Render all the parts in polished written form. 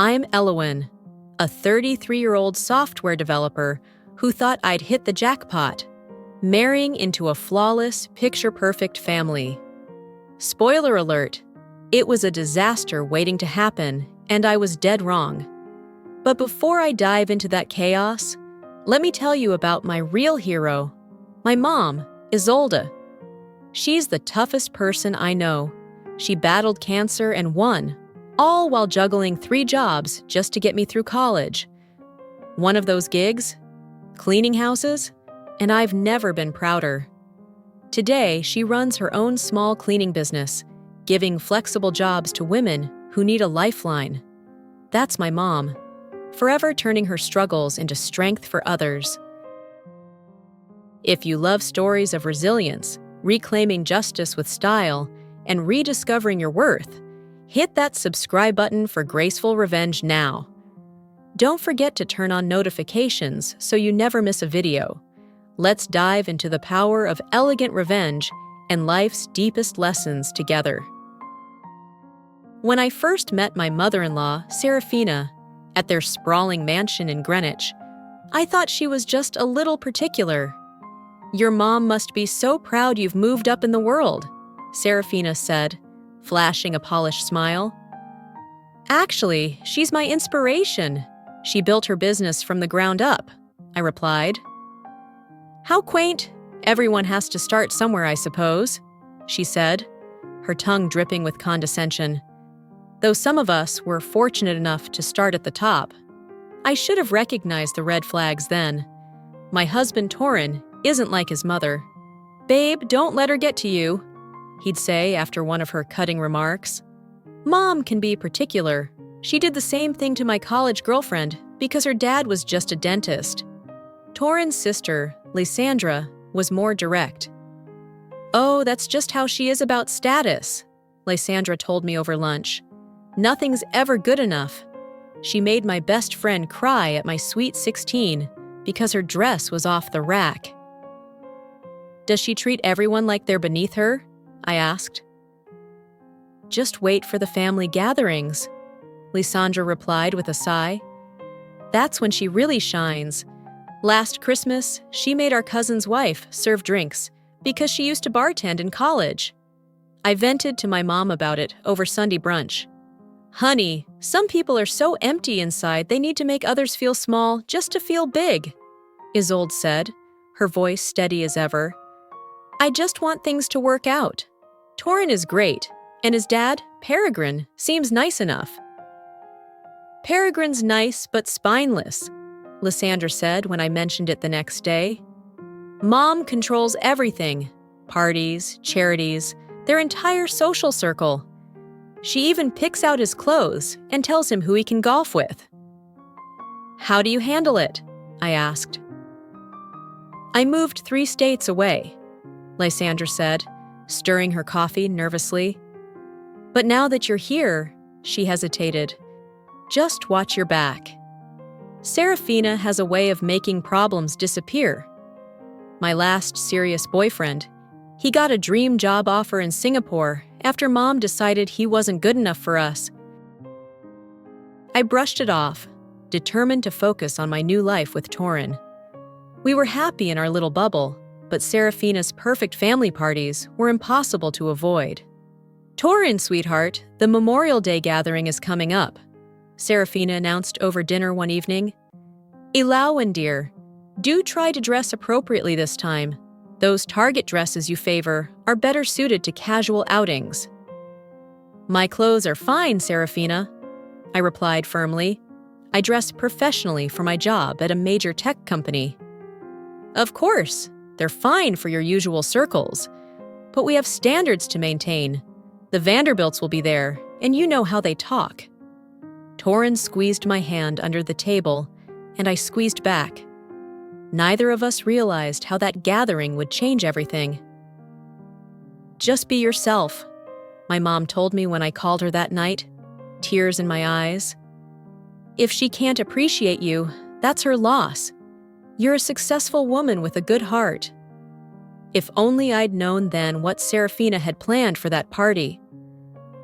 I'm Elowin, a 33-year-old software developer who thought I'd hit the jackpot, marrying into a flawless, picture-perfect family. Spoiler alert, it was a disaster waiting to happen, and I was dead wrong. But before I dive into that chaos, let me tell you about my real hero, my mom, Isolde. She's the toughest person I know. She battled cancer and won, all while juggling 3 jobs just to get me through college. One of those gigs? Cleaning houses? And I've never been prouder. Today, she runs her own small cleaning business, giving flexible jobs to women who need a lifeline. That's my mom, forever turning her struggles into strength for others. If you love stories of resilience, reclaiming justice with style, and rediscovering your worth, hit that subscribe button for Graceful Revenge now. Don't forget to turn on notifications so you never miss a video. Let's dive into the power of elegant revenge and life's deepest lessons together. When I first met my mother-in-law, Serafina, at their sprawling mansion in Greenwich, I thought she was just a little particular. "Your mom must be so proud you've moved up in the world," Serafina said, flashing a polished smile. "Actually, she's my inspiration. She built her business from the ground up," I replied. "How quaint. Everyone has to start somewhere, I suppose," she said, her tongue dripping with condescension. Though some of us were fortunate enough to start at the top. I should have recognized the red flags then. My husband, Torin, isn't like his mother. "Babe, don't let her get to you," he'd say after one of her cutting remarks. "Mom can be particular. She did the same thing to my college girlfriend because her dad was just a dentist." Torin's sister, Lysandra, was more direct. "Oh, that's just how she is about status," Lysandra told me over lunch. "Nothing's ever good enough. She made my best friend cry at my sweet 16 because her dress was off the rack." "Does she treat everyone like they're beneath her?" I asked. "Just wait for the family gatherings," Lysandra replied with a sigh. "That's when she really shines. Last Christmas, she made our cousin's wife serve drinks because she used to bartend in college. I vented to my mom about it over Sunday brunch. Honey, some people are so empty inside they need to make others feel small just to feel big, Isolde said, her voice steady as ever. I just want things to work out. Torin is great, and his dad, Peregrine, seems nice enough. Peregrine's nice but spineless, Lysandra said when I mentioned it the next day. Mom controls everything, parties, charities, their entire social circle. She even picks out his clothes and tells him who he can golf with. How do you handle it? I asked. I moved 3 states away, Lysandra said, stirring her coffee nervously. But now that you're here, she hesitated, just watch your back. Serafina has a way of making problems disappear. My last serious boyfriend, he got a dream job offer in Singapore after Mom decided he wasn't good enough for us. I brushed it off, determined to focus on my new life with Torin. We were happy in our little bubble, but Serafina's perfect family parties were impossible to avoid. Torin, sweetheart, the Memorial Day gathering is coming up, Serafina announced over dinner one evening. Elowin, dear, do try to dress appropriately this time. Those Target dresses you favor are better suited to casual outings. My clothes are fine, Serafina, I replied firmly. I dress professionally for my job at a major tech company. Of course, they're fine for your usual circles, but we have standards to maintain. The Vanderbilts will be there, and you know how they talk. Torin squeezed my hand under the table, and I squeezed back. Neither of us realized how that gathering would change everything. Just be yourself, my mom told me when I called her that night, tears in my eyes. If she can't appreciate you, that's her loss. You're a successful woman with a good heart. If only I'd known then what Serafina had planned for that party.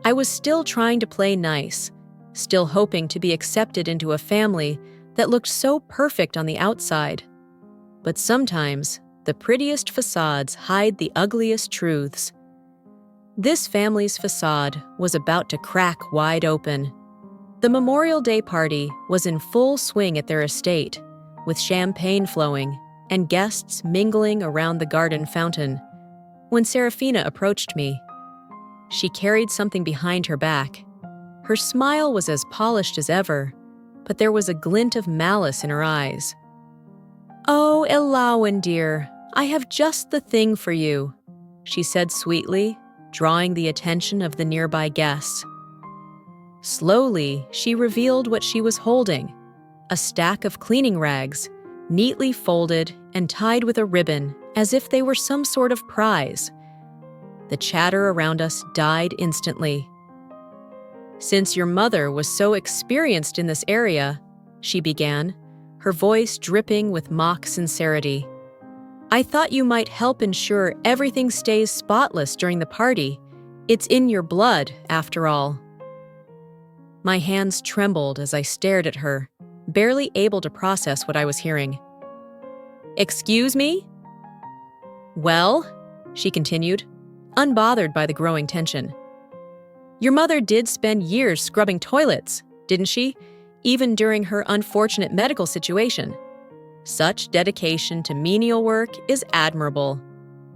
I was still trying to play nice, still hoping to be accepted into a family that looked so perfect on the outside. But sometimes, the prettiest facades hide the ugliest truths. This family's facade was about to crack wide open. The Memorial Day party was in full swing at their estate, with champagne flowing and guests mingling around the garden fountain, when Serafina approached me. She carried something behind her back. Her smile was as polished as ever, but there was a glint of malice in her eyes. "Oh, Elawan, dear, I have just the thing for you," she said sweetly, drawing the attention of the nearby guests. Slowly, she revealed what she was holding, a stack of cleaning rags, neatly folded and tied with a ribbon as if they were some sort of prize. The chatter around us died instantly. "Since your mother was so experienced in this area," she began, her voice dripping with mock sincerity, "I thought you might help ensure everything stays spotless during the party. It's in your blood, after all." My hands trembled as I stared at her, barely able to process what I was hearing. "Excuse me?" "Well," she continued, unbothered by the growing tension. "Your mother did spend years scrubbing toilets, didn't she? Even during her unfortunate medical situation. Such dedication to menial work is admirable."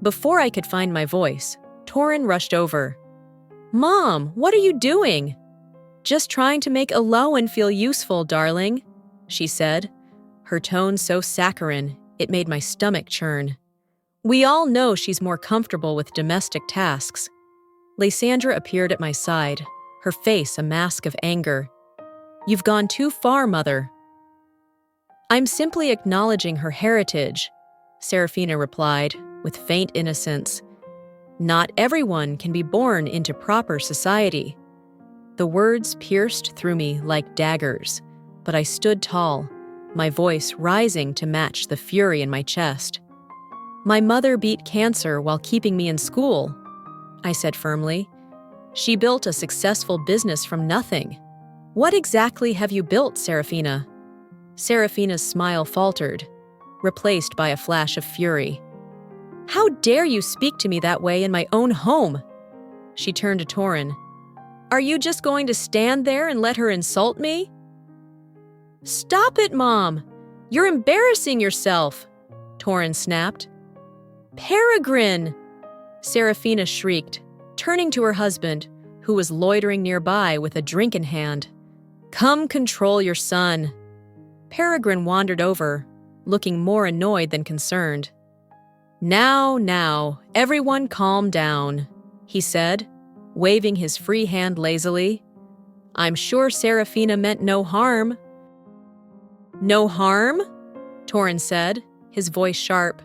Before I could find my voice, Torin rushed over. "Mom, what are you doing?" "Just trying to make Elawan feel useful, darling," she said, her tone so saccharine it made my stomach churn. "We all know she's more comfortable with domestic tasks." Lysandra appeared at my side, her face a mask of anger. "You've gone too far, Mother." "I'm simply acknowledging her heritage," Serafina replied, with faint innocence. "Not everyone can be born into proper society." The words pierced through me like daggers, but I stood tall, my voice rising to match the fury in my chest. "My mother beat cancer while keeping me in school," I said firmly. "She built a successful business from nothing." "What exactly have you built, Serafina?" Serafina's smile faltered, replaced by a flash of fury. "How dare you speak to me that way in my own home?" She turned to Torin. "Are you just going to stand there and let her insult me?" "Stop it, Mom! You're embarrassing yourself!" Torin snapped. "Peregrine!" Serafina shrieked, turning to her husband, who was loitering nearby with a drink in hand. "Come control your son." Peregrine wandered over, looking more annoyed than concerned. Now, everyone calm down," he said, waving his free hand lazily. "I'm sure Serafina meant no harm." "No harm?" Torin said, his voice sharp.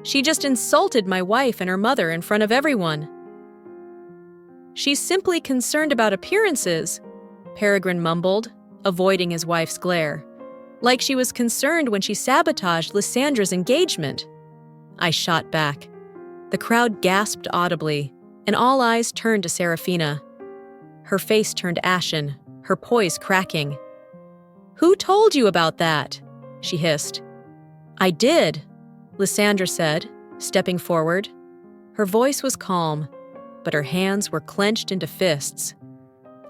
"She just insulted my wife and her mother in front of everyone." "She's simply concerned about appearances," Peregrine mumbled, avoiding his wife's glare. "Like she was concerned when she sabotaged Lysandra's engagement." I shot back. The crowd gasped audibly, and all eyes turned to Serafina. Her face turned ashen, her poise cracking. "Who told you about that?" she hissed. "I did," Lysandra said, stepping forward. Her voice was calm, but her hands were clenched into fists.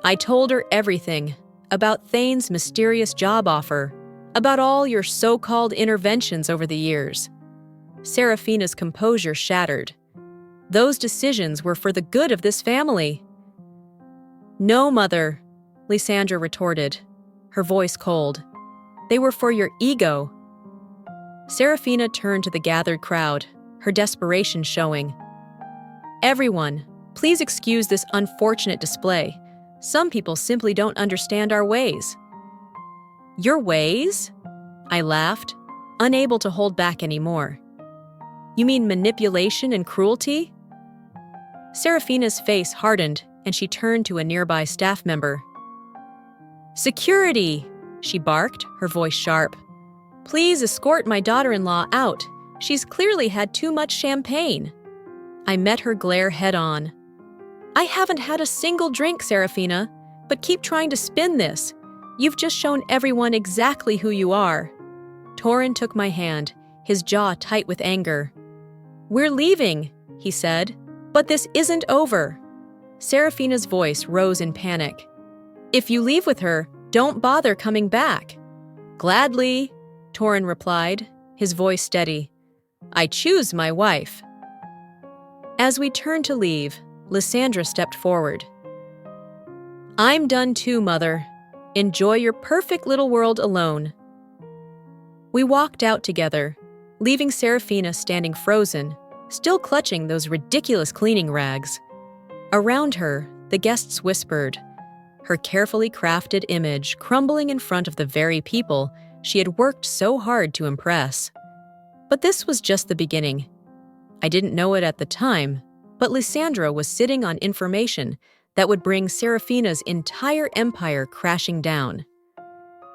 "I told her everything, about Thane's mysterious job offer, about all your so-called interventions over the years." Serafina's composure shattered. "Those decisions were for the good of this family." "No, Mother," Lysandra retorted, her voice cold. "They were for your ego." Serafina turned to the gathered crowd, her desperation showing. "Everyone, please excuse this unfortunate display. Some people simply don't understand our ways." "Your ways?" I laughed, unable to hold back anymore. "You mean manipulation and cruelty?" Serafina's face hardened, and she turned to a nearby staff member. "Security!" she barked, her voice sharp. "Please escort my daughter-in-law out. She's clearly had too much champagne." I met her glare head-on. "I haven't had a single drink, Serafina. But keep trying to spin this. You've just shown everyone exactly who you are. Torin took my hand, his jaw tight with anger. We're leaving, he said. But this isn't over. Serafina's voice rose in panic. If you leave with her, don't bother coming back. Gladly, Torin replied, his voice steady. I choose my wife. As we turned to leave, Lysandra stepped forward. I'm done too, Mother. Enjoy your perfect little world alone. We walked out together, leaving Serafina standing frozen, still clutching those ridiculous cleaning rags. Around her, the guests whispered, her carefully crafted image crumbling in front of the very people she had worked so hard to impress. But this was just the beginning. I didn't know it at the time, but Lysandra was sitting on information that would bring Serafina's entire empire crashing down.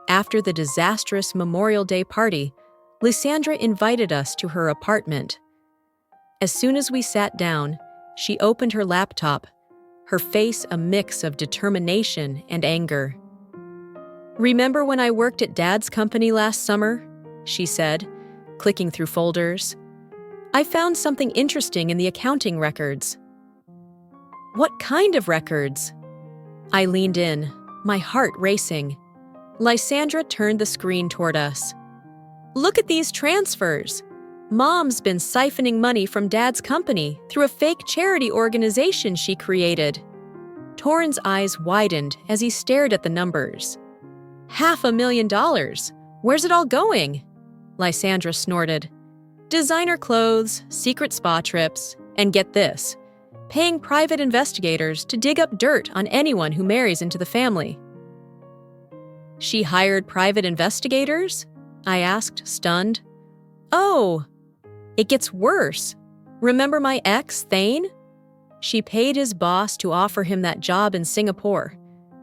After the disastrous Memorial Day party, Lysandra invited us to her apartment. As soon as we sat down, she opened her laptop, her face a mix of determination and anger. Remember when I worked at Dad's company last summer? She said, clicking through folders. I found something interesting in the accounting records. What kind of records? I leaned in, my heart racing. Lysandra turned the screen toward us. Look at these transfers. Mom's been siphoning money from Dad's company through a fake charity organization she created. Torin's eyes widened as he stared at the numbers. $500,000. Where's it all going? Lysandra snorted. Designer clothes, secret spa trips, and get this, paying private investigators to dig up dirt on anyone who marries into the family. She hired private investigators? I asked, stunned. Oh, it gets worse. Remember my ex, Thane? She paid his boss to offer him that job in Singapore.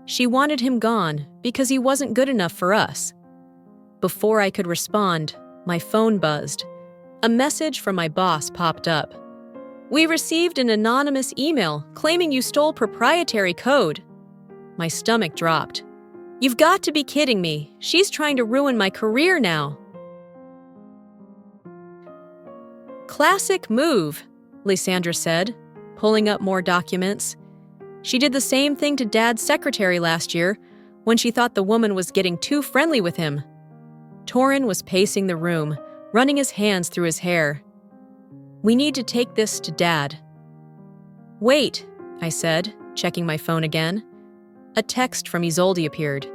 She wanted him gone because he wasn't good enough for us. Before I could respond, my phone buzzed. A message from my boss popped up. We received an anonymous email claiming you stole proprietary code. My stomach dropped. You've got to be kidding me. She's trying to ruin my career now. Classic move, Lysandra said, pulling up more documents. She did the same thing to Dad's secretary last year when she thought the woman was getting too friendly with him. Torin was pacing the room, running his hands through his hair. We need to take this to Dad. Wait, I said, checking my phone again. A text from Isolde appeared.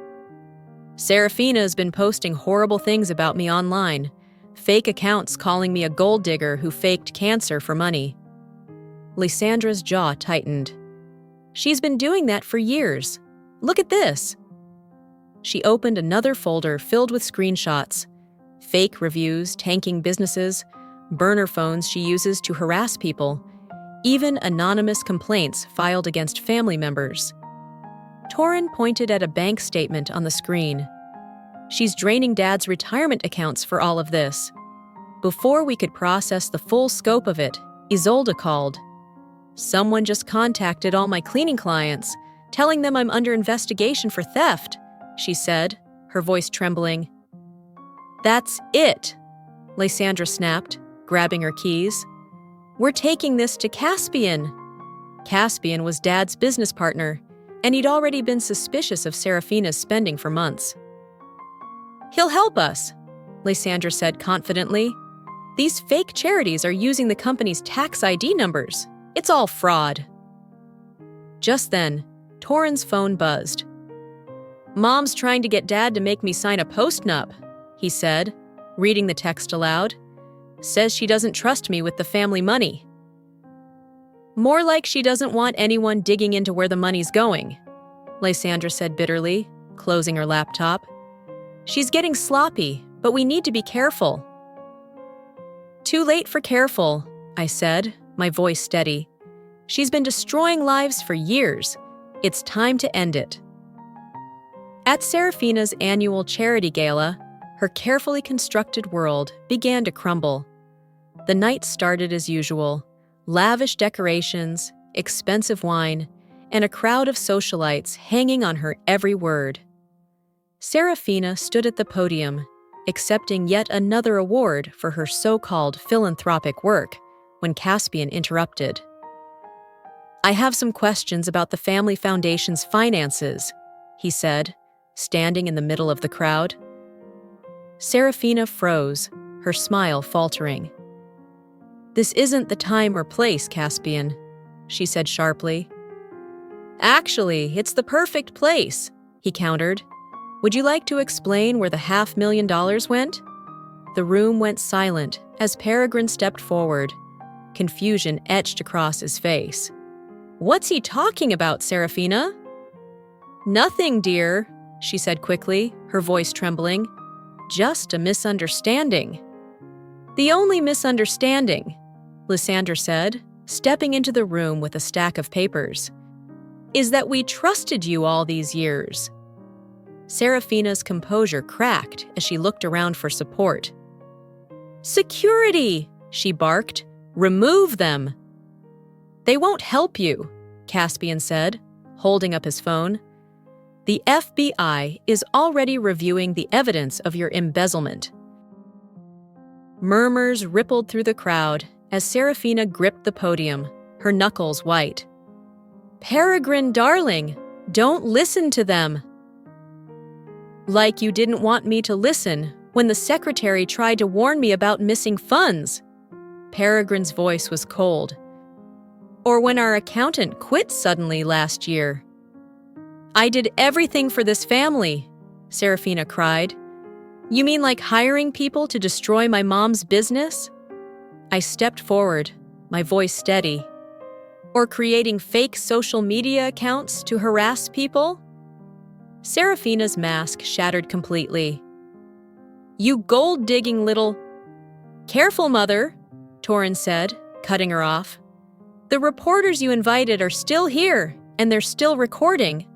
Serafina's been posting horrible things about me online. Fake accounts calling me a gold digger who faked cancer for money. Lysandra's jaw tightened. She's been doing that for years. Look at this. She opened another folder filled with screenshots. Fake reviews tanking businesses, burner phones she uses to harass people, even anonymous complaints filed against family members. Torin pointed at a bank statement on the screen. She's draining Dad's retirement accounts for all of this. Before we could process the full scope of it, Isolde called. Someone just contacted all my cleaning clients, telling them I'm under investigation for theft, she said, her voice trembling. That's it, Lysandra snapped, grabbing her keys. We're taking this to Caspian. Caspian was Dad's business partner, and he'd already been suspicious of Serafina's spending for months. He'll help us, Lysandra said confidently. These fake charities are using the company's tax ID numbers. It's all fraud. Just then, Torin's phone buzzed. Mom's trying to get Dad to make me sign a postnup, he said, reading the text aloud. Says she doesn't trust me with the family money. More like she doesn't want anyone digging into where the money's going, Lysandra said bitterly, closing her laptop. She's getting sloppy, but we need to be careful. Too late for careful, I said, my voice steady. She's been destroying lives for years. It's time to end it. At Serafina's annual charity gala, her carefully constructed world began to crumble. The night started as usual. Lavish decorations, expensive wine, and a crowd of socialites hanging on her every word. Serafina stood at the podium, accepting yet another award for her so-called philanthropic work, when Caspian interrupted. "I have some questions about the family foundation's finances," he said, standing in the middle of the crowd. Serafina froze, her smile faltering. "This isn't the time or place, Caspian," she said sharply. "Actually, it's the perfect place," he countered. "Would you like to explain where the $500,000 went?" The room went silent as Peregrine stepped forward. Confusion etched across his face. "What's he talking about, Serafina?" "Nothing, dear," she said quickly, her voice trembling. "Just a misunderstanding." "The only misunderstanding," Lysandra said, stepping into the room with a stack of papers, "is that we trusted you all these years." Serafina's composure cracked as she looked around for support. "Security!" she barked. "Remove them!" "They won't help you," Caspian said, holding up his phone. "The FBI is already reviewing the evidence of your embezzlement." Murmurs rippled through the crowd as Serafina gripped the podium, her knuckles white. "Peregrine, darling, don't listen to them." "Like you didn't want me to listen when the secretary tried to warn me about missing funds." Peregrine's voice was cold. "Or when our accountant quit suddenly last year." "I did everything for this family," Serafina cried. "You mean like hiring people to destroy my mom's business?" I stepped forward, my voice steady. "Or creating fake social media accounts to harass people?" Serafina's mask shattered completely. "You gold-digging little—" "Careful, Mother," Torrin said, cutting her off. "The reporters you invited are still here, and they're still recording."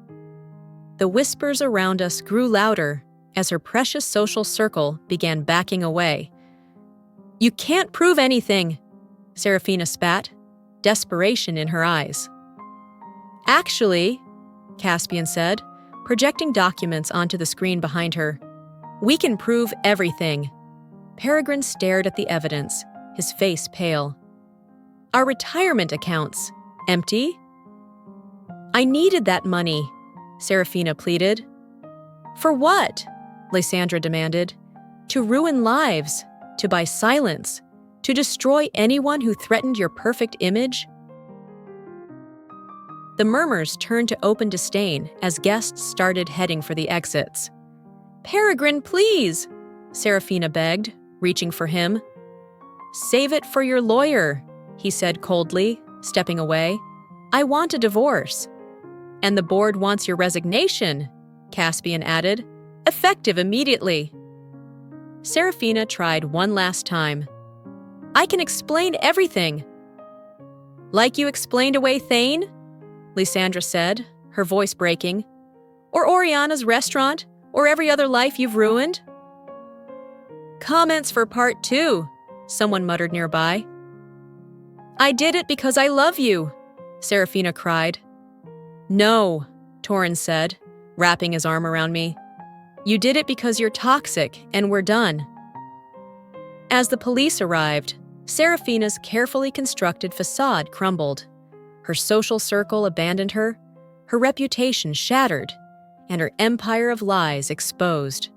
The whispers around us grew louder as her precious social circle began backing away. "You can't prove anything," Serafina spat, desperation in her eyes. "Actually," Caspian said, projecting documents onto the screen behind her, "we can prove everything." Peregrine stared at the evidence, his face pale. "Our retirement accounts, empty?" "I needed that money," Serafina pleaded. "For what?" Lysandra demanded. "To ruin lives, to buy silence, to destroy anyone who threatened your perfect image?" The murmurs turned to open disdain as guests started heading for the exits. "Peregrine, please!" Serafina begged, reaching for him. "Save it for your lawyer," he said coldly, stepping away. "I want a divorce." "And the board wants your resignation," Caspian added, "effective immediately." Serafina tried one last time. "I can explain everything." "Like you explained away Thane?" Lysandra said, her voice breaking. "Or Oriana's restaurant, or every other life you've ruined?" "Comments for part 2, someone muttered nearby. "I did it because I love you," Serafina cried. "No," Torrin said, wrapping his arm around me. "You did it because you're toxic, and we're done." As the police arrived, Serafina's carefully constructed facade crumbled. Her social circle abandoned her, her reputation shattered, and her empire of lies exposed.